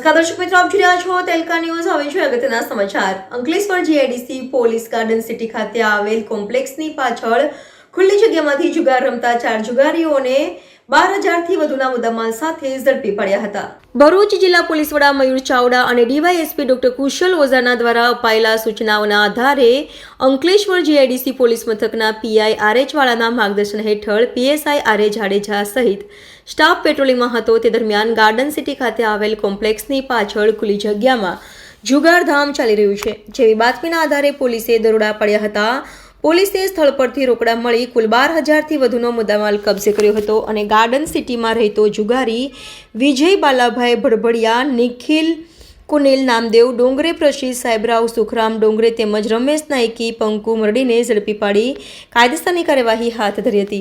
નમસ્કાર દર્શક મિત્રો, આપ જોઈ રહ્યા છો તેલકા ન્યૂઝ. હવે છે અગત્યના સમાચાર. Ankleshwar GIDC police garden city ખાતે આવેલ કોમ્પ્લેક્સની પાછળ ખુલ્લી જગ્યામાંથી જુગાર રમતા 4 જુગારીઓને 12,000 થી વધુના મુદ્દામાલ સાથે ઝડપી પડ્યા હતા. ભરૂચ જિલ્લા પોલીસ વડા મયુર ચાવડા અને ડીવાયએસપી ડોક્ટર કુશલ ઓઝાના દ્વારા અપાયેલા સૂચનાઓના આધારે અંકલેશ્વર જીઆઈડીસી પોલીસ મથકના પીઆઈ આરએચ વાળાના માર્ગદર્શન હેઠળ પીએસઆઈ આરએ જાડેજા સહિત સ્ટાફ પેટ્રોલિંગમાં હતો. તે દરમિયાન ગાર્ડન સિટી ખાતે આવેલ કોમ્પ્લેક્સની પાછળ ખુલ્લી જગ્યામાં જુગારધામ ચાલી રહ્યું છે, જેવી બાતમીના આધારે પોલીસે દરોડા પાડ્યા હતા. પોલીસે સ્થળ પરથી રોકડા મળી કુલ 12,000 થી વધુનો મુદ્દામાલ કબજે કર્યો હતો અને ગાર્ડન સિટીમાં રહેતો જુગારી વિજય બાલાભાઈ ભડભડિયા, નિખિલ કુનિલ નામદેવ ડોંગરે, પ્રશિદ સાહેબરાવ સુખરામ ડોંગરે તેમજ રમેશ નાયકી પંકુ મરડીને ઝડપી પાડી કાયદેસરની કાર્યવાહી હાથ ધરી હતી.